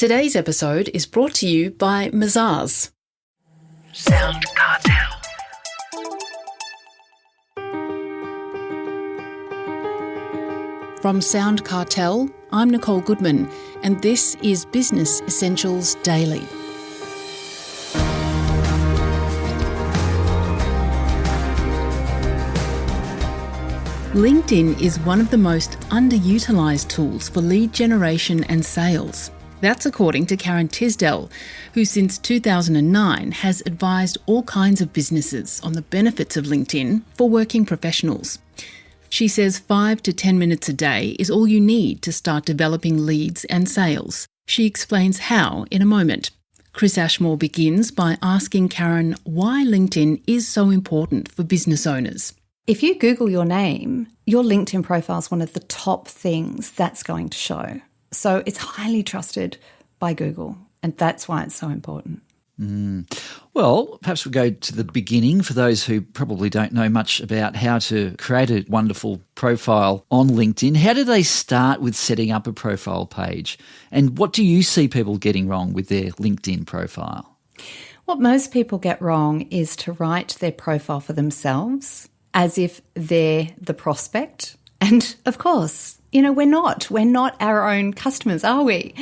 Today's episode is brought to you by Mazars. SoundCartel. From SoundCartel, I'm Nicole Goodman, and this is Business Essentials Daily. LinkedIn is one of the most underutilised tools for lead generation and sales. That's according to Karen Tisdell, who since 2009 has advised all kinds of businesses on the benefits of LinkedIn for working professionals. She says 5 to 10 minutes a day is all you need to start developing leads and sales. She explains how in a moment. Chris Ashmore begins by asking Karen why LinkedIn is so important for business owners. If you Google your name, your LinkedIn profile is one of the top things that's going to show. So it's highly trusted by Google, and that's why it's so important. Well, perhaps we'll go to the beginning for those who probably don't know much about how to create a wonderful profile on LinkedIn. How do they start with setting up a profile page? And what do you see people getting wrong with their LinkedIn profile? What most people get wrong is to write their profile for themselves as if they're the prospect. And of course, we're not our own customers, are we?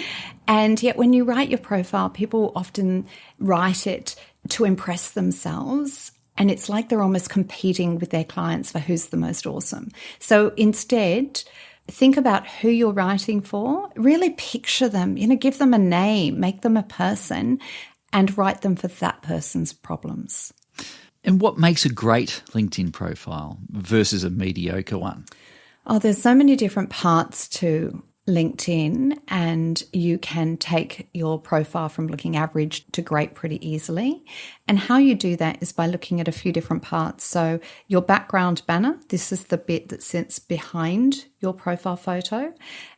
And yet when you write your profile, people often write it to impress themselves. And it's like they're almost competing with their clients for who's the most awesome. So instead, think about who you're writing for. Really picture them, give them a name, make them a person, and write them for that person's problems. And what makes a great LinkedIn profile versus a mediocre one? Oh, there's so many different parts to LinkedIn, and you can take your profile from looking average to great pretty easily. And how you do that is by looking at a few different parts. So your background banner, this is the bit that sits behind your profile photo.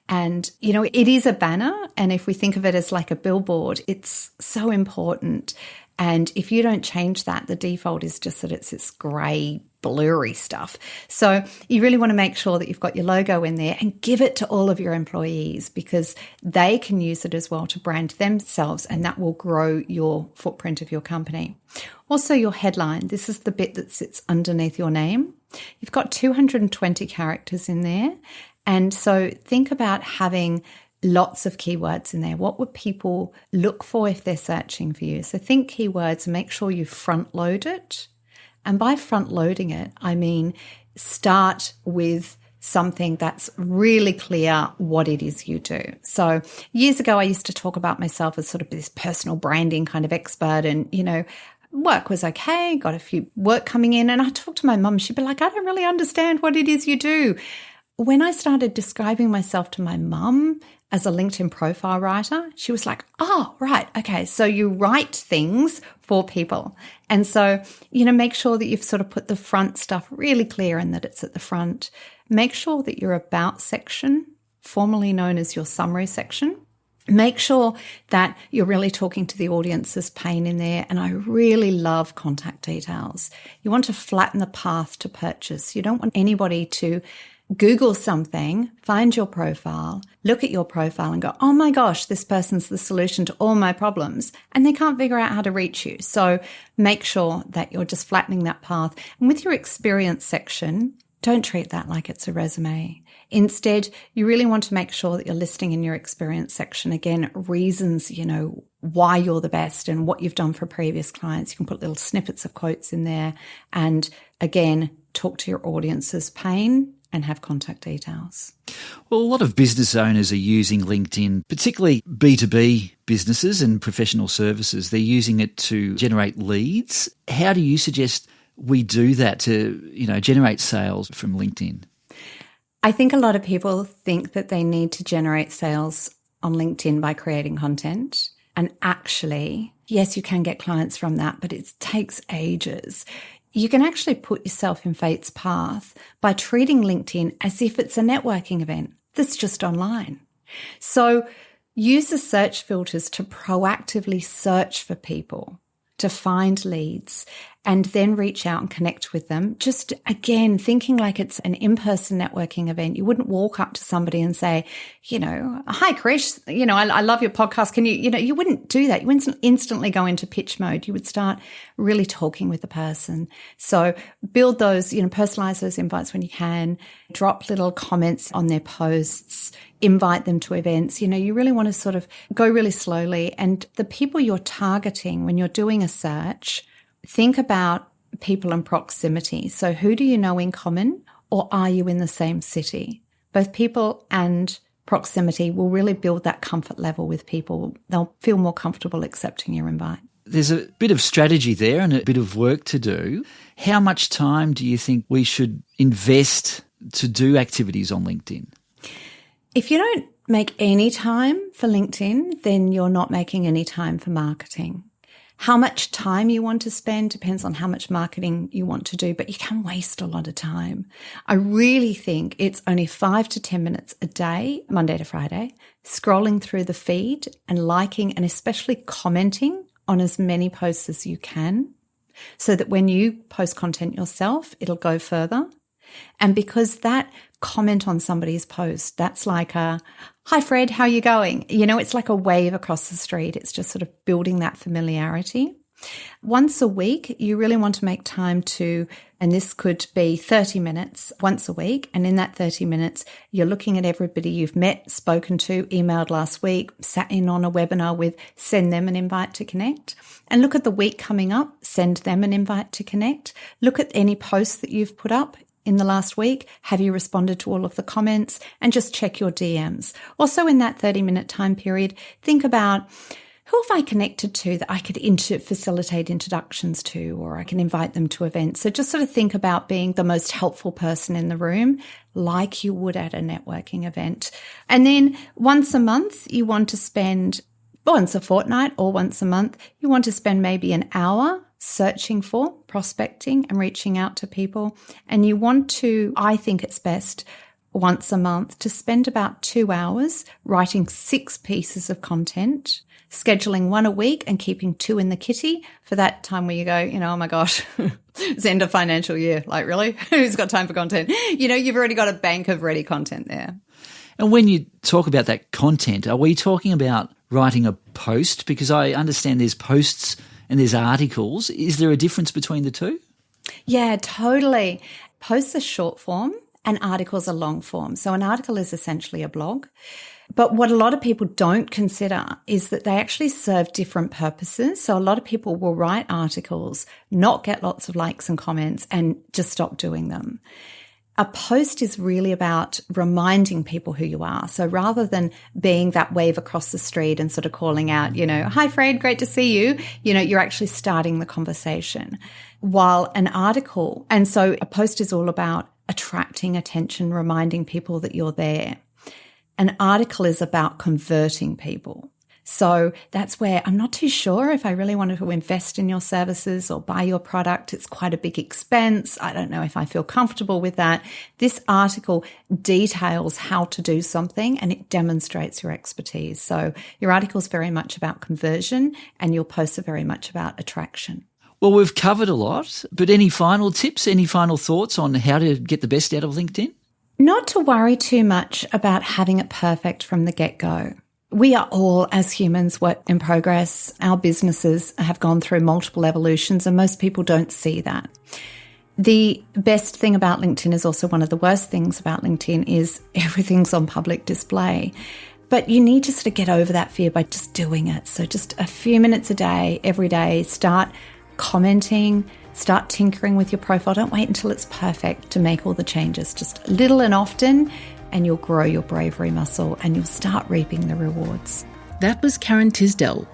And, it is a banner. And if we think of it as like a billboard, it's so important. And if you don't change that, the default is just that it's this grey, blurry stuff. So you really want to make sure that you've got your logo in there and give it to all of your employees, because they can use it as well to brand themselves, and that will grow your footprint of your company. Also, your headline. This is the bit that sits underneath your name. You've got 220 characters in there. And so think about having lots of keywords in there. What would people look for if they're searching for you? So think keywords and make sure you front load it. And by front loading it, I mean start with something that's really clear what it is you do. So years ago, I used to talk about myself as sort of this personal branding kind of expert, and, work was okay, got a few work coming in. And I talked to my mum, she'd be like, I don't really understand what it is you do. When I started describing myself to my mum as a LinkedIn profile writer, she was like, oh, right, okay, so you write things for people. And so, make sure that you've sort of put the front stuff really clear and that it's at the front. Make sure that your about section, formerly known as your summary section, make sure that you're really talking to the audience's pain in there. And I really love contact details. You want to flatten the path to purchase. You don't want anybody to Google something, find your profile, look at your profile and go, oh my gosh, this person's the solution to all my problems, and they can't figure out how to reach you. So make sure that you're just flattening that path. And with your experience section, don't treat that like it's a resume. Instead, you really want to make sure that you're listing in your experience section, again, reasons, why you're the best and what you've done for previous clients. You can put little snippets of quotes in there. And again, talk to your audience's pain and have contact details. Well, a lot of business owners are using LinkedIn, particularly B2B businesses and professional services. They're using it to generate leads. How do you suggest we do that to, generate sales from LinkedIn? I think a lot of people think that they need to generate sales on LinkedIn by creating content. And actually, yes, you can get clients from that, but it takes ages. You can actually put yourself in fate's path by treating LinkedIn as if it's a networking event that's just online. So use the search filters to proactively search for people, to find leads, and then reach out and connect with them. Just again, thinking like it's an in-person networking event. You wouldn't walk up to somebody and say, hi, Chris, I love your podcast. Can you wouldn't do that. You wouldn't instantly go into pitch mode. You would start really talking with the person. So build those, personalize those invites when you can, drop little comments on their posts, invite them to events. You really want to sort of go really slowly. And the people you're targeting when you're doing a search, think about people in proximity. So who do you know in common, or are you in the same city? Both people and proximity will really build that comfort level with people. They'll feel more comfortable accepting your invite. There's a bit of strategy there and a bit of work to do. How much time do you think we should invest to do activities on LinkedIn? If you don't make any time for LinkedIn, then you're not making any time for marketing. How much time you want to spend depends on how much marketing you want to do, but you can waste a lot of time. I really think it's only 5 to 10 minutes a day, Monday to Friday, scrolling through the feed and liking and especially commenting on as many posts as you can, so that when you post content yourself, it'll go further. And because that comment on somebody's post, that's like a, hi, Fred, how are you going? It's like a wave across the street. It's just sort of building that familiarity. Once a week, you really want to make time to, and this could be 30 minutes once a week. And in that 30 minutes, you're looking at everybody you've met, spoken to, emailed last week, sat in on a webinar with, send them an invite to connect. And look at the week coming up, send them an invite to connect. Look at any posts that you've put up in the last week. Have you responded to all of the comments? And just check your DMs. Also in that 30-minute time period, think about, who have I connected to that I could facilitate introductions to, or I can invite them to events? So just sort of think about being the most helpful person in the room, like you would at a networking event. And then once a month, you want to spend, once a fortnight or once a month, you want to spend maybe an hour searching for, prospecting and reaching out to people. And you want to, I think it's best once a month to spend about 2 hours writing 6 pieces of content, scheduling 1 a week and keeping 2 in the kitty for that time where you go, oh my gosh, it's end of financial year. Like, really? Who's got time for content? You've already got a bank of ready content there. And when you talk about that content, are we talking about writing a post? Because I understand there's posts and there's articles. Is there a difference between the two? Yeah, totally. Posts are short form and articles are long form. So an article is essentially a blog. But what a lot of people don't consider is that they actually serve different purposes. So a lot of people will write articles, not get lots of likes and comments, and just stop doing them. A post is really about reminding people who you are. So rather than being that wave across the street and sort of calling out, hi, Fred, great to see you, you're actually starting the conversation. While an article, and so a post is all about attracting attention, reminding people that you're there. An article is about converting people. So that's where I'm not too sure if I really wanted to invest in your services or buy your product. It's quite a big expense. I don't know if I feel comfortable with that. This article details how to do something and it demonstrates your expertise. So your article is very much about conversion and your posts are very much about attraction. Well, we've covered a lot, but any final tips, any final thoughts on how to get the best out of LinkedIn? Not to worry too much about having it perfect from the get-go. We are all, as humans, work in progress. Our businesses have gone through multiple evolutions and most people don't see that. The best thing about LinkedIn is also one of the worst things about LinkedIn is everything's on public display. But you need to sort of get over that fear by just doing it. So just a few minutes a day, every day, start commenting, start tinkering with your profile. Don't wait until it's perfect to make all the changes. Just little and often, and you'll grow your bravery muscle and you'll start reaping the rewards. That was Karen Tisdell.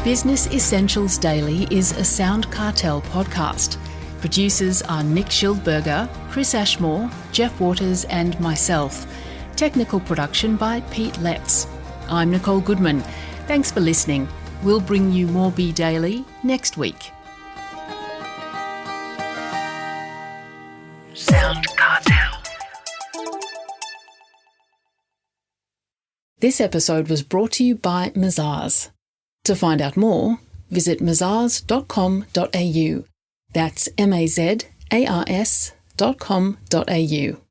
Business Essentials Daily is a SoundCartel podcast. Producers are Nick Schildberger, Chris Ashmore, Jeff Waters and myself. Technical production by Pete Letts. I'm Nicole Goodman. Thanks for listening. We'll bring you more Be Daily next week. SoundCartel. This episode was brought to you by Mazars. To find out more, visit mazars.com.au. That's mazars.com.au.